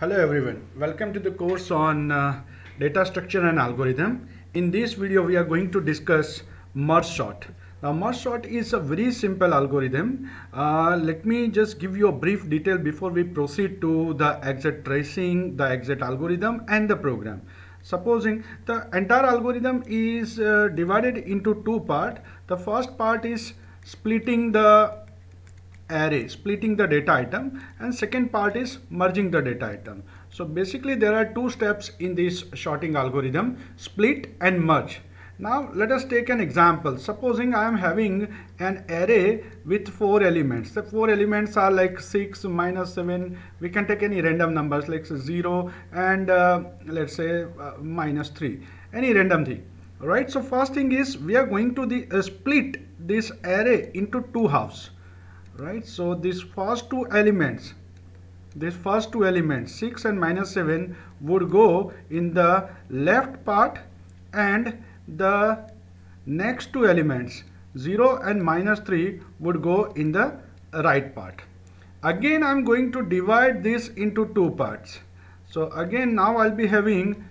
Hello everyone, welcome to the course on data structure and algorithm. In this video we are going to discuss merge sort. Now merge sort is a very simple algorithm. Let me just give you a brief detail before we proceed to the exact tracing, the exact algorithm and the program. Supposing the entire algorithm is divided into two parts. The first part is splitting the array, splitting the data item, and second part is merging the data item. So basically there are two steps in this sorting algorithm: split and merge. Now let us take an example. Supposing I am having an array with 4 elements. The 4 elements are like 6 minus 7. We can take any random numbers like 0 and let's say minus 3, any random thing. Alright, so first thing is we are going to split this array into two halves. Right, so these first two elements 6 and minus 7 would go in the left part, and the next two elements 0 and minus 3 would go in the right part. Again I'm going to divide this into two parts. So again now I'll be having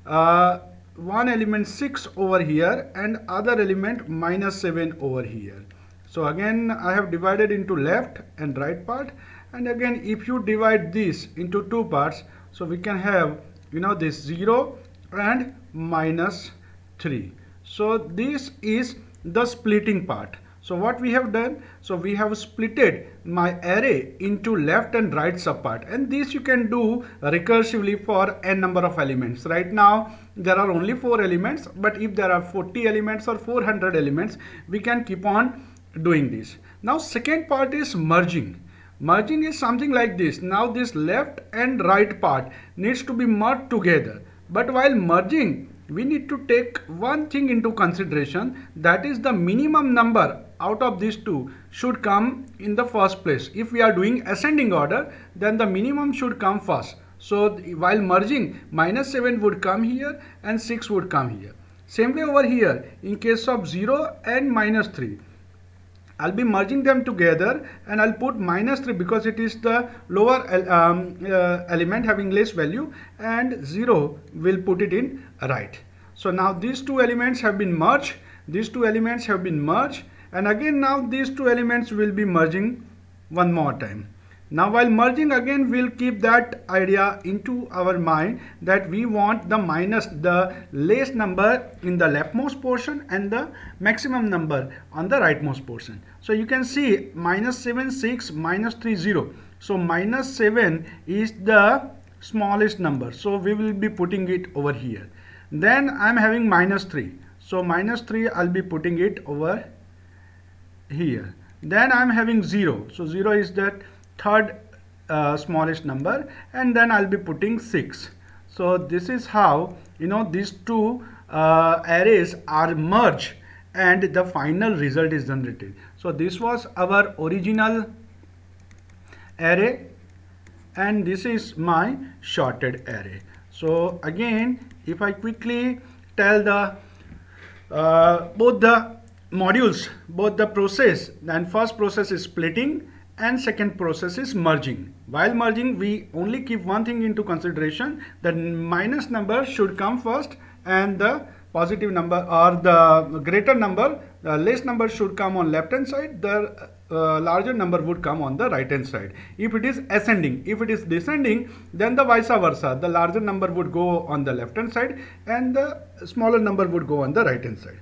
one element 6 over here and other element minus 7 over here. So again I have divided into left and right part, and again if you divide this into two parts, so we can have this 0 and minus 3. So this is the splitting part. So what we have done, so we have splitted my array into left and right subpart, and this you can do recursively for n number of elements. Right now there are only 4 elements, but if there are 40 elements or 400 elements, we can keep on doing this. Now second part is merging. Merging is something like this. Now this left and right part needs to be merged together, but while merging we need to take one thing into consideration, that is the minimum number out of these two should come in the first place. If we are doing ascending order, then the minimum should come first. So while merging, minus 7 would come here and 6 would come here. Same way over here in case of 0 and minus 3, I'll be merging them together and I'll put minus 3 because it is the lower element having less value, and 0 will put it in right. So now these two elements have been merged, and again now these two elements will be merging one more time. Now while merging, again we'll keep that idea into our mind that we want the least number in the leftmost portion and the maximum number on the rightmost portion. So you can see minus 7 6 minus 3 0. So minus 7 is the smallest number, so we will be putting it over here. Then I'm having minus 3, so minus 3 I'll be putting it over here. Then I'm having 0, so 0 is that third smallest number, and then I'll be putting 6. So this is how these two arrays are merged and the final result is generated. So this was our original array and this is my sorted array. So again if I quickly tell the both the modules, both the process, then first process is splitting and second process is merging. While merging we only keep one thing into consideration, the minus number should come first and the positive number or the greater number, the less number should come on left hand side, the larger number would come on the right hand side. If it is ascending, if it is descending, then the vice versa, the larger number would go on the left hand side and the smaller number would go on the right hand side.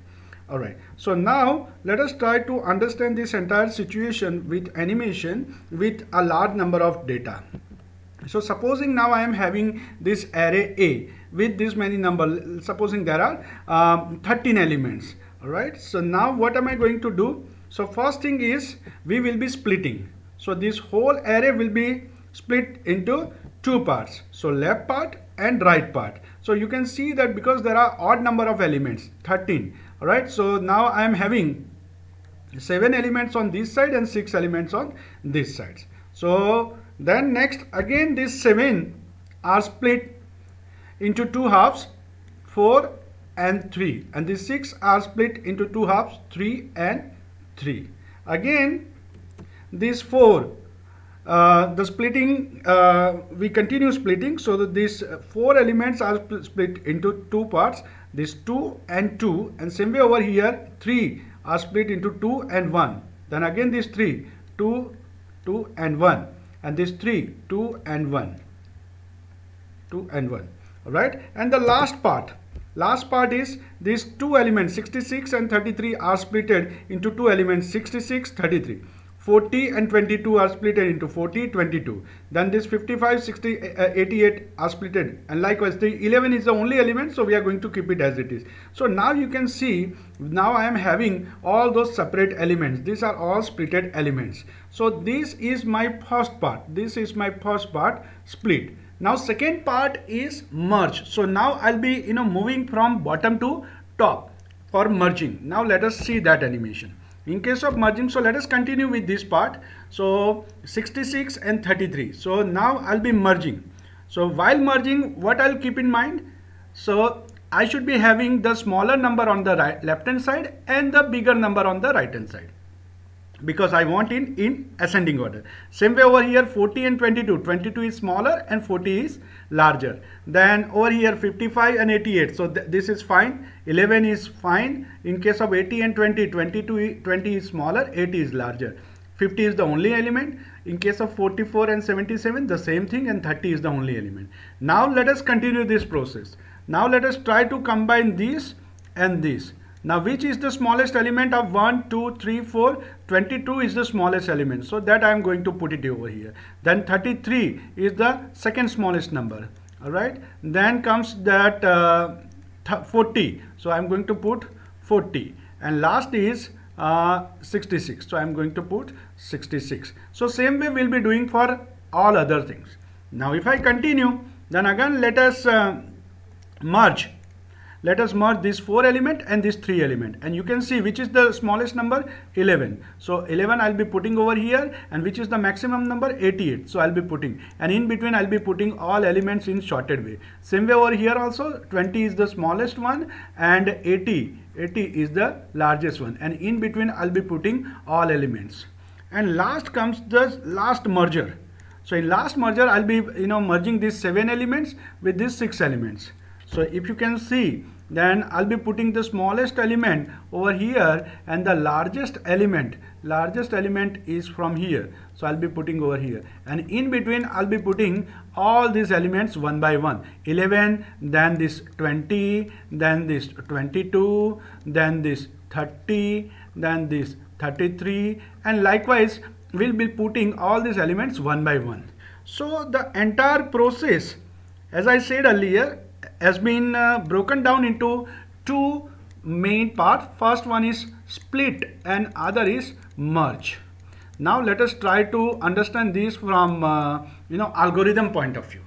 Alright, so now let us try to understand this entire situation with animation with a large number of data. So supposing now I am having this array A with this many number, supposing there are 13 elements. Alright, so now what am I going to do? So first thing is we will be splitting. So this whole array will be split into two parts, so left part and right part. So you can see that because there are odd number of elements, 13. Alright, so now I am having 7 elements on this side and 6 elements on this side. So then next again these 7 are split into two halves, 4 and 3, and these 6 are split into two halves, 3 and 3. Again these 4 the splitting, we continue splitting, so that these four elements are split into two parts, this 2 and 2, and same way over here 3 are split into 2 and 1, then again this 3, 2, 2 and 1, and this 3, 2 and 1, 2 and 1. All right, and the last part is these two elements 66 and 33 are splitted into two elements 66, 33. 40 and 22 are split into 40, 22. Then this 55, 60, 88 are splitted, and likewise the 11 is the only element, so we are going to keep it as it is. So now you can see, now I am having all those separate elements. These are all splitted elements. So this is my first part. This is my first part, split. Now second part is merge. So now I'll be moving from bottom to top for merging. Now let us see that animation. In case of merging, so let us continue with this part. So 66 and 33. So now I'll be merging. So while merging, what I'll keep in mind? So I should be having the smaller number on the left hand side and the bigger number on the right hand side, because I want in ascending order. Same way over here 40 and 22. 22 is smaller and 40 is larger. Then over here 55 and 88. So this is fine. 11 is fine. In case of 80 and 20, 20 is smaller, 80 is larger. 50 is the only element. In case of 44 and 77, the same thing, and 30 is the only element. Now let us continue this process. Now let us try to combine this and this. Now which is the smallest element of 1, 2, 3, 4? 22 is the smallest element. So that I am going to put it over here. Then 33 is the second smallest number. Alright. Then comes that 40. So I am going to put 40. And last is 66. So I am going to put 66. So same way we will be doing for all other things. Now if I continue, then again let us merge. Let us merge this 4 element and this 3 element, and you can see which is the smallest number, 11. So 11 I'll be putting over here, and which is the maximum number, 88. So I'll be putting, and in between I'll be putting all elements in sorted way. Same way over here also, 20 is the smallest one and 80 is the largest one, and in between I'll be putting all elements. And last comes the last merger. So in last merger I'll be merging these 7 elements with these 6 elements. So if you can see, then I'll be putting the smallest element over here, and the largest element is from here. So I'll be putting over here, and in between I'll be putting all these elements one by one. 11, then this 20, then this 22, then this 30, then this 33, and likewise we'll be putting all these elements one by one. So the entire process, as I said earlier, has been broken down into two main parts. First one is split and other is merge. Now let us try to understand this from algorithm point of view,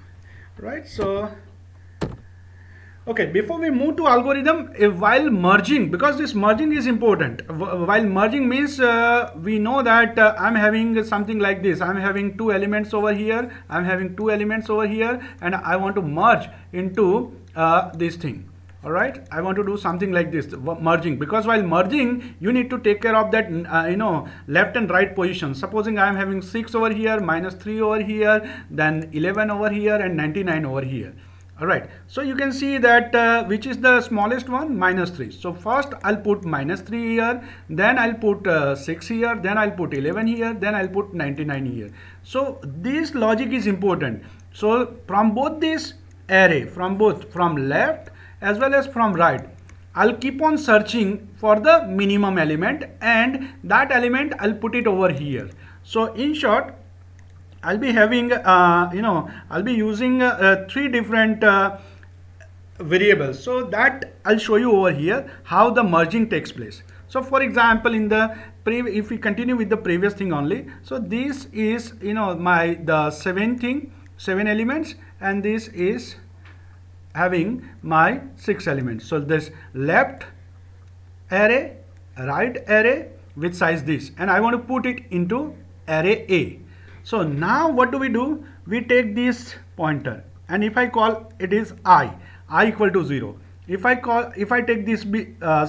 right? So okay, before we move to algorithm, while merging, because this merging is important, while merging means we know that I'm having something like this. I'm having 2 elements over here, I'm having 2 elements over here, and I want to merge into this thing. All right, I want to do something like this, merging, because while merging you need to take care of that left and right position. Supposing I am having 6 over here, minus 3 over here, then 11 over here, and 99 over here. All right, so you can see that which is the smallest one, minus 3. So first I'll put minus 3 here, then I'll put 6 here, then I'll put 11 here, then I'll put 99 here. So this logic is important. So from both this array, from left as well as from right, I'll keep on searching for the minimum element, and that element I'll put it over here. So in short, I'll be having I'll be using 3 different variables. So that I'll show you over here how the merging takes place. So for example, in the if we continue with the previous thing only, so this is the 7 elements, and this is having my 6 elements. So this left array, right array with size this, and I want to put it into array A. So now what do? We take this pointer, and if I call it is I equal to 0. If I take this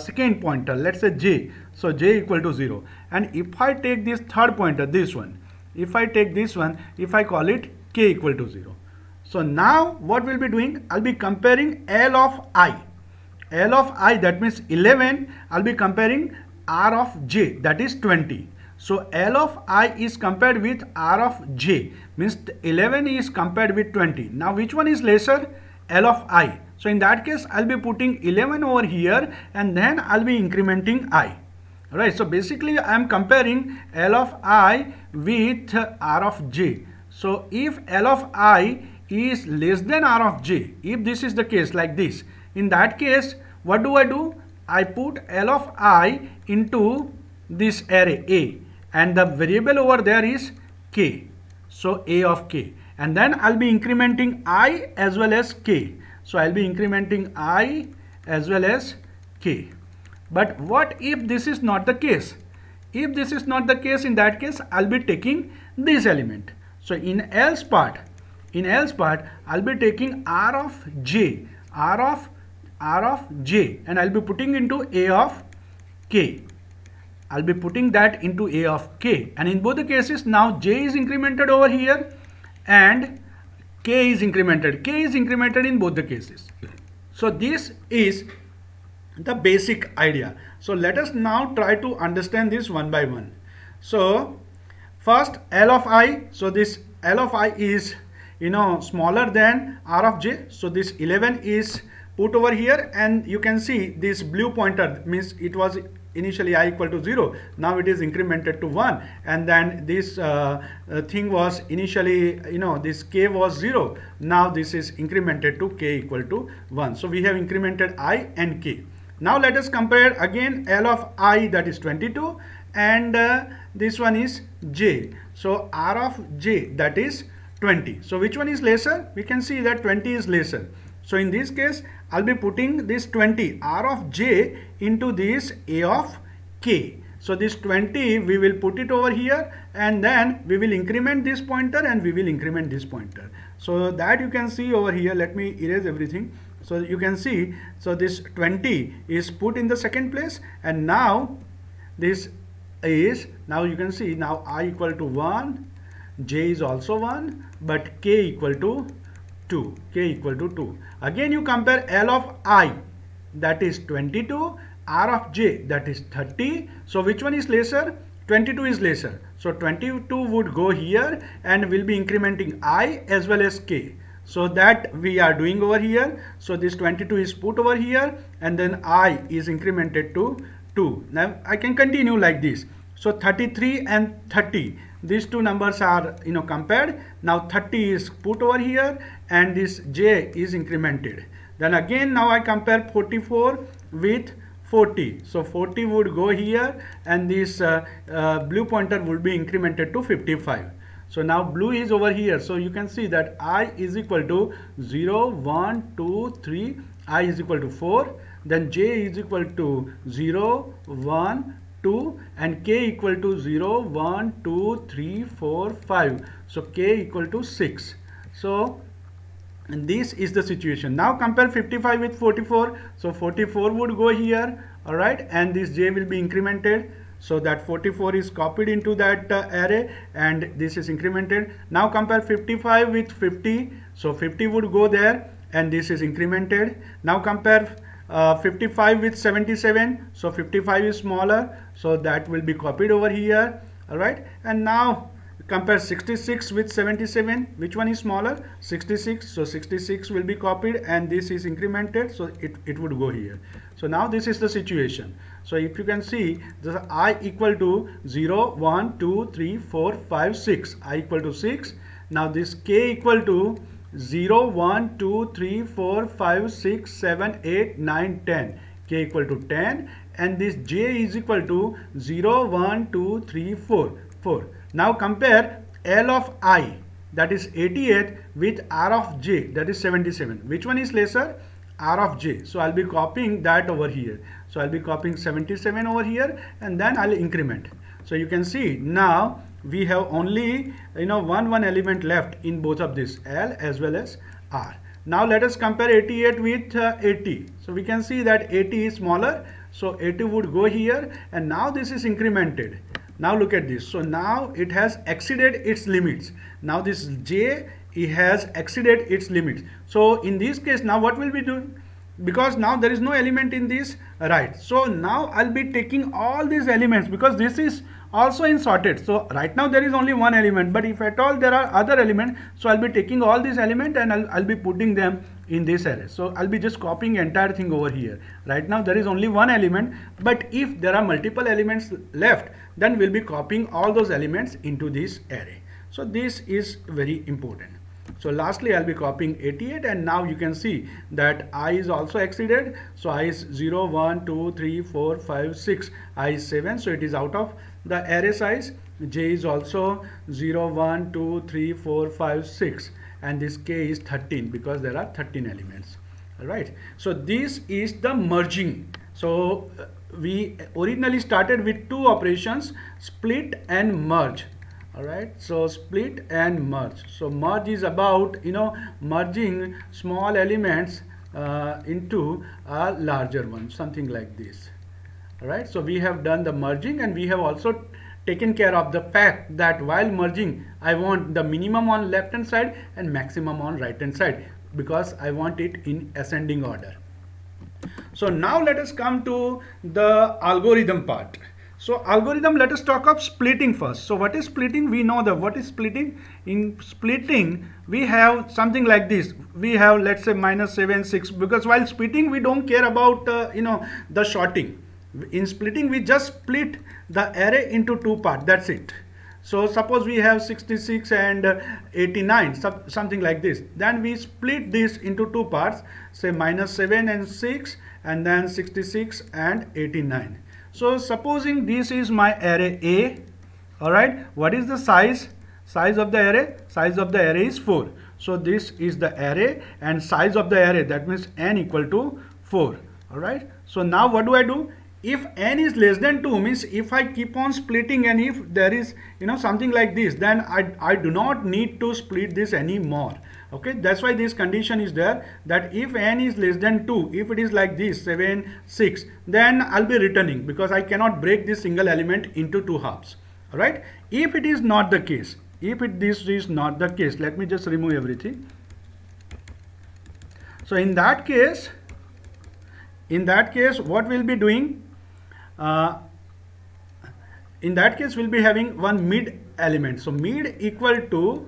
second pointer, let's say j, so j equal to 0. And if I take this third pointer, this one, if I take this one, if I call it k equal to 0. So now what we'll be doing, I'll be comparing L of I. L of I, that means 11, I'll be comparing R of j, that is 20. So L of I is compared with R of j, means 11 is compared with 20. Now which one is lesser? L of I. So in that case, I'll be putting 11 over here and then I'll be incrementing I. Alright, so basically I am comparing L of I with R of j. So if L of I is less than R of j, if this is the case like this, in that case, what do? I put L of I into this array A and the variable over there is k. So A of k. And then I'll be incrementing I as well as k. So I'll be incrementing I as well as k. But what if this is not the case? If this is not the case, in that case, I'll be taking this element. So in else part, I'll be taking R of j, R of j, and I'll be putting into A of k. I'll be putting that into A of k. And in both the cases, now j is incremented over here and k is incremented. K is incremented in both the cases. So this is the basic idea. So let us now try to understand this one by one. So first L of I. So this L of I is smaller than R of j. So this 11 is put over here and you can see this blue pointer means it was initially I equal to 0. Now it is incremented to 1 and then this thing was initially this k was 0. Now this is incremented to k equal to 1. So we have incremented I and k. Now let us compare again L of I, that is 22, and this one is j. So R of j, that is 20. So which one is lesser? We can see that 20 is lesser. So in this case, I'll be putting this 20 R of j into this A of k. So this 20 we will put it over here and then we will increment this pointer and we will increment this pointer. So that you can see over here. Let me erase everything. So you can see, so this 20 is put in the second place and now this is, now you can see now I equal to 1, j is also 1, but k equal to 2, k equal to 2. Again you compare L of I, that is 22, R of j, that is 30. So which one is lesser? 22 is lesser. So 22 would go here and will be incrementing I as well as k. So that we are doing over here. So this 22 is put over here and then I is incremented to 2. Now I can continue like this. So 33 and 30, these two numbers are compared. Now 30 is put over here and this j is incremented. Then again now I compare 44 with 40. So 40 would go here and this blue pointer would be incremented to 55. So now blue is over here. So you can see that I is equal to 0, 1, 2, 3, I is equal to 4. Then j is equal to 0, 1, 2 and k equal to 0, 1, 2, 3, 4, 5. So k equal to 6. So and this is the situation. Now compare 55 with 44. So 44 would go here, all right, and this j will be incremented. So that 44 is copied into that array and this is incremented. Now compare 55 with 50. So 50 would go there and this is incremented. Now compare 55 with 77. So 55 is smaller. So that will be copied over here. All right. And now compare 66 with 77. Which one is smaller? 66. So 66 will be copied and this is incremented. So it would go here. So now this is the situation. So if you can see, the I equal to 0, 1, 2, 3, 4, 5, 6. I equal to 6. Now this k equal to 0, 1, 2, 3, 4, 5, 6, 7, 8, 9, 10. K equal to 10. And this j is equal to 0, 1, 2, 3, 4. 4. Now compare L of I, that is 88, with R of j, that is 77. Which one is lesser? R of j. So I'll be copying that over here. So I'll be copying 77 over here and then I'll increment. So you can see now we have only one element left in both of this, L as well as R. Now let us compare 88 with 80. So we can see that 80 is smaller. So 80 would go here and now this is incremented. Now look at this. So now it has exceeded its limits. Now this j, it has exceeded its limits. So in this case, now what will we do? Because now there is no element in this, right? So now I'll be taking all these elements, because this is also in sorted. So right now there is only one element, but if at all there are other elements, so I'll be taking all these elements and I'll be putting them in this array. So I'll be just copying entire thing over here. Right now there is only one element, but if there are multiple elements left, then we'll be copying all those elements into this array. So this is very important. So lastly, I'll be copying 88, and now you can see that I is also exceeded. So I is 0, 1, 2, 3, 4, 5, 6. I is 7. So it is out of the array size. J is also 0, 1, 2, 3, 4, 5, 6. And this K is 13 because there are 13 elements. Alright. So this is the merging. So we originally started with two operations, split and merge. Alright, so split and merge. So merge is about, merging small elements into a larger one, something like this. Alright, so we have done the merging, and we have also taken care of the fact that while merging, I want the minimum on left hand side and maximum on right hand side, because I want it in ascending order. So now let us come to the algorithm part. So algorithm, let us talk of splitting first. So what is splitting? We know what is splitting. In splitting, we have something like this. We have, let's say, -7, 6, because while splitting, we don't care about, the sorting. In splitting, we just split the array into two parts. That's it. So suppose we have 66 and 89, something like this. Then we split this into two parts, say -7 and 6, and then 66 and 89. So supposing this is my array A, alright, what is the size of the array? Size of the array is 4. So this is the array, and size of the array, that means n equal to 4, alright. So now what do? If n is less than 2, means if I keep on splitting, and if there is something like this, then I do not need to split this anymore. Okay, that's why this condition is there, that if n is less than 2, if it is like this 7, 6, then I'll be returning, because I cannot break this single element into two halves. Alright, if it is not the case, this is not the case, let me just remove everything. So in that case what we'll be doing, in that case we'll be having one mid element. So mid equal to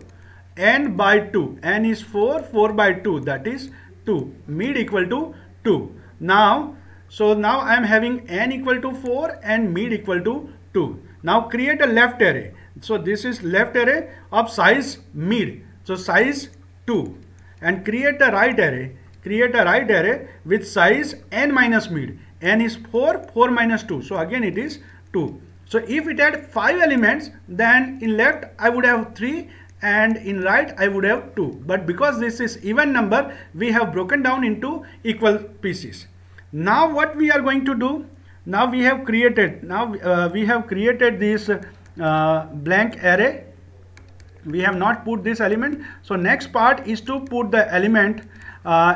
n by 2. N is 4, 4 by 2, that is 2. Mid equal to 2. Now I am having n equal to 4 and mid equal to 2. Now create a left array. So this is left array of size mid. So size 2. And create a right array. Create a right array with size n minus mid. N is 4, 4 minus 2. So again it is 2. So if it had 5 elements, then in left I would have 3, and in right I would have 2. But because this is even number, we have broken down into equal pieces. Now what we are going to do? Now we have created this blank array. We have not put this element. So next part is to put the element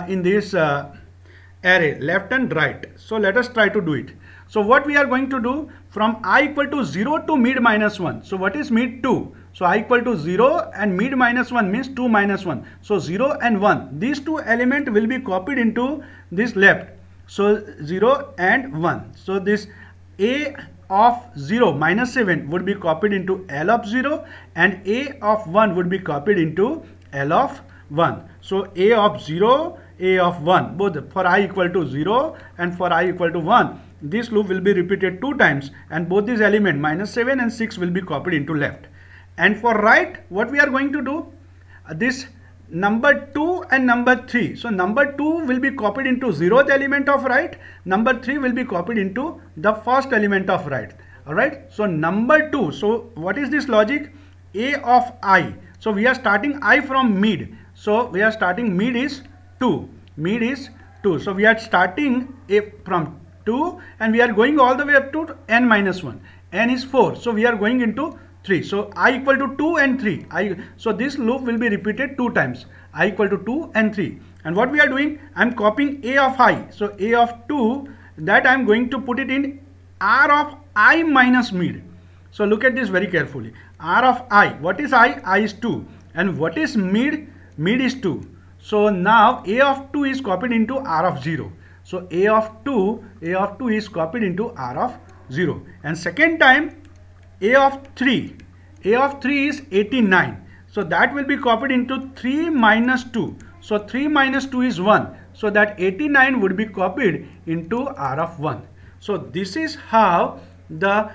in this array, left and right. So let us try to do it. So what we are going to do, from I equal to 0 to mid minus 1. So what is mid? 2. So I equal to 0 and mid minus 1 means 2 minus 1. So 0 and 1. These two elements will be copied into this left. So 0 and 1. So this A of 0 minus 7 would be copied into L of 0, and A of 1 would be copied into L of 1. So A of 0, A of 1, both for I equal to 0 and for I equal to 1. This loop will be repeated 2 times, and both these elements -7 and 6 will be copied into left. And for right, what we are going to do, this number 2 and number 3. So number 2 will be copied into 0th element of right. Number 3 will be copied into the first element of right. Alright. So number 2. So what is this logic? A of I. So we are starting I from mid. So we are starting mid is 2. Mid is 2. So we are starting A from 2 and we are going all the way up to n minus 1. N is 4. So we are going into 3. So I equal to 2 and 3. So this loop will be repeated 2 times. I equal to 2 and 3. And what we are doing, I am copying A of I. So A of 2, that I am going to put it in R of I minus mid. So look at this very carefully. R of I, what is I? I is 2. And what is mid? Mid is 2. So now A of 2 is copied into R of 0. So A of 2 is copied into R of 0. And second time A of 3 is 89. So that will be copied into 3 minus 2. So 3 minus 2 is 1. So that 89 would be copied into R of 1. So this is how the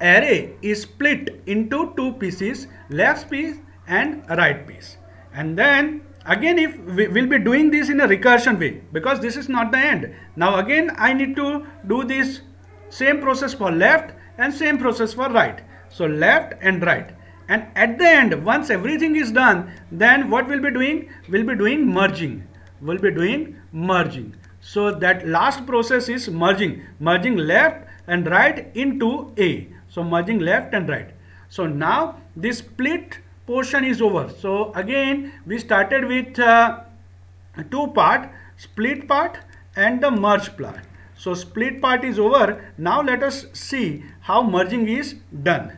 array is split into two pieces, left piece and right piece. And then again, if we will be doing this in a recursion way, because this is not the end. Now again I need to do this same process for left and same process for right. So left and right. And at the end, once everything is done, then what we'll be doing? We'll be doing merging. We'll be doing merging. So that last process is merging left and right into A. So merging left and right. So now this split portion is over. So again we started with two part, split part and the merge part. So split part is over. Now let us see how merging is done.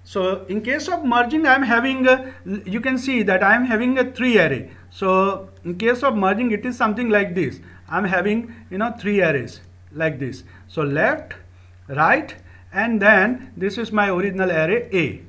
So in case of merging, I am having you can see that I am having a 3 array. So in case of merging, it is something like this. I am having 3 arrays like this. So left, right, and then this is my original array A.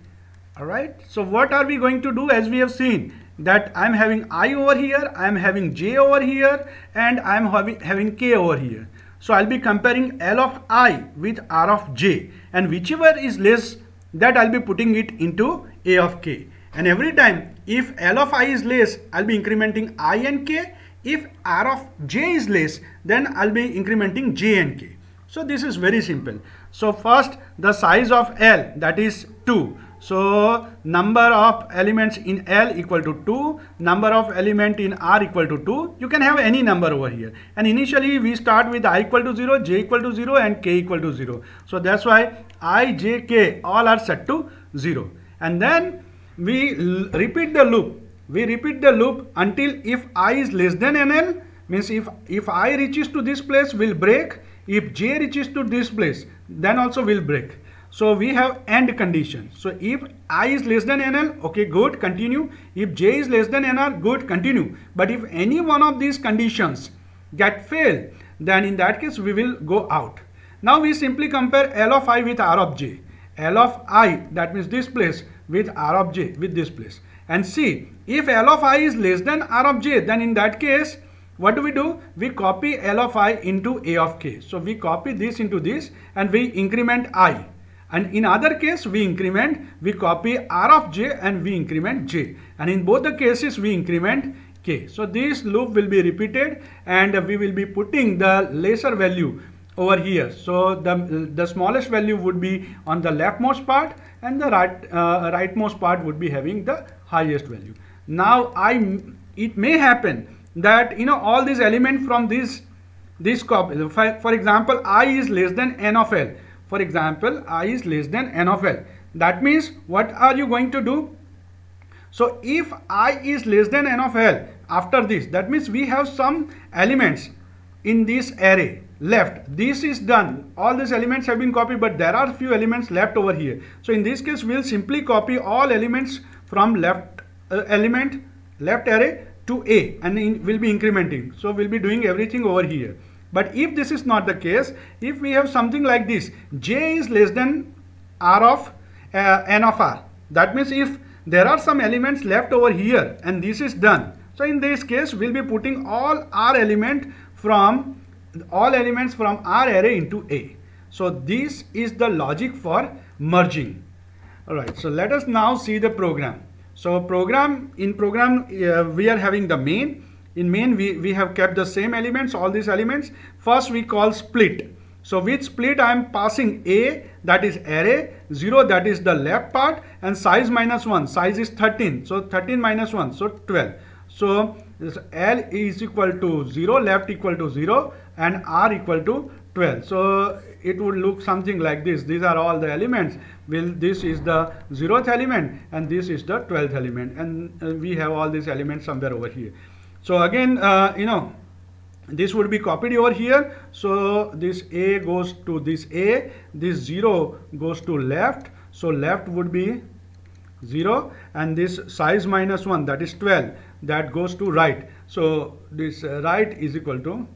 Alright, so what are we going to do? As we have seen that I am having I over here, I am having J over here, and I am having K over here. So I'll be comparing L of I with R of J, and whichever is less, that I'll be putting it into A of K. And every time if L of I is less, I'll be incrementing I and K. If R of J is less, then I'll be incrementing J and K. So this is very simple. So first the size of L, that is 2. So number of elements in L equal to 2, number of element in R equal to 2. You can have any number over here. And initially we start with I equal to 0, J equal to 0 and K equal to 0. So that's why I, J, K all are set to 0. And then we repeat the loop. We repeat the loop until if I is less than NL, means if I reaches to this place, will break. If J reaches to this place, then also will break. So we have AND condition. So if I is less than NL, okay, good, continue. If J is less than NR, good, continue. But if any one of these conditions get failed, then in that case we will go out. Now we simply compare L of I with R of J. L of I, that means this place, with R of J, with this place. And see, if L of I is less than R of J, then in that case, what do? We copy L of I into A of K. So we copy this into this and we increment I. And in other case, we copy R of J and we increment J. And in both the cases, we increment K. So this loop will be repeated and we will be putting the lesser value over here. So the smallest value would be on the leftmost part and the rightmost part would be having the highest value. Now it may happen that all these elements from this copy, for example, I is less than N of L. For example, I is less than N of L. That means what are you going to do? So if I is less than N of L, after this, that means we have some elements in this array left. This is done. All these elements have been copied, but there are few elements left over here. So in this case, we'll simply copy all elements from left array to A and we'll be incrementing. So we'll be doing everything over here. But if this is not the case, if we have something like this, J is less than R of N of R. That means if there are some elements left over here and this is done. So in this case, we'll be putting all elements from R array into A. So this is the logic for merging. Alright, so let us now see the program. So in program we are having the main. In main we have kept the same elements, all these elements. First we call split. So with split I am passing A, that is array, 0, that is the left part, and size minus 1, size is 13. So 13 minus 1, so 12. So this L is equal to 0, left equal to 0 and R equal to 12. So it would look something like this. These are all the elements. This is the 0th element and this is the 12th element, and we have all these elements somewhere over here. So again, this would be copied over here. So this A goes to this A, this 0 goes to left, so left would be 0, and this size minus 1, that is 12, that goes to right. So this right is equal to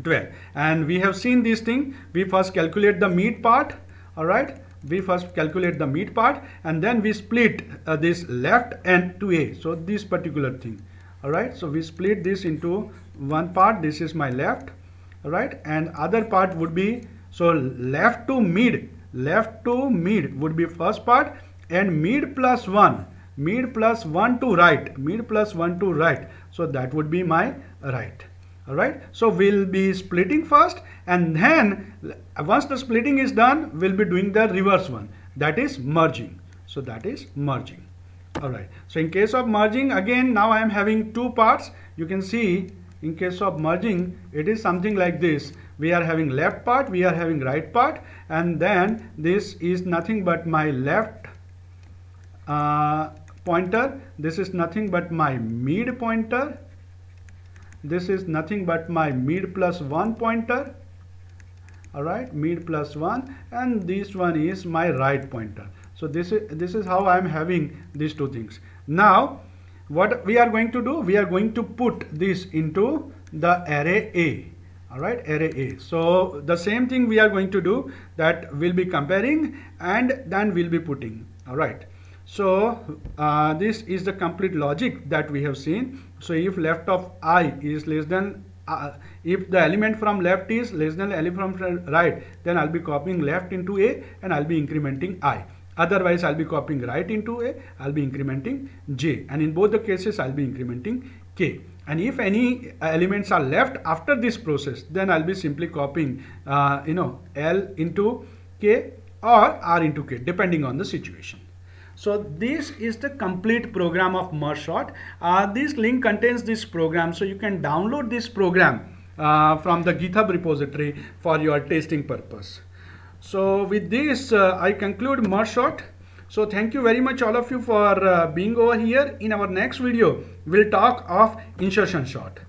12. And we have seen this thing. We first calculate the mid part. All right, we first calculate the mid part, and then we split this left and to A. So this particular thing. All right, so we split this into one part. This is my left. All right, and other part would be, so left to mid would be first part, and mid plus 1 to right, so that would be my right. All right, so we'll be splitting first, and then once the splitting is done, we'll be doing the reverse one, that is merging. So that is merging. All right, so in case of merging, again now I am having two parts. You can see in case of merging, it is something like this. We are having left part, we are having right part, and then this is nothing but my left pointer, this is nothing but my mid pointer, this is nothing but my mid plus 1 pointer. All right, mid plus 1, and this one is my right pointer. So this is how I am having these two things. Now what we are going to do, we are going to put this into the array A. All right, array A. So the same thing we are going to do, that we'll be comparing and then we'll be putting. All right, so this is the complete logic that we have seen. So if left of I is less than if the element from left is less than the element from right, then I'll be copying left into A and I'll be incrementing I. Otherwise, I'll be copying right into A, I'll be incrementing J, and in both the cases, I'll be incrementing K. And if any elements are left after this process, then I'll be simply copying, L into K or R into K, depending on the situation. So this is the complete program of MERGE-SORT. This link contains this program, so you can download this program from the GitHub repository for your testing purpose. So with this, I conclude MERGE-SORT. So thank you very much all of you for being over here. In our next video, we'll talk of insertion sort.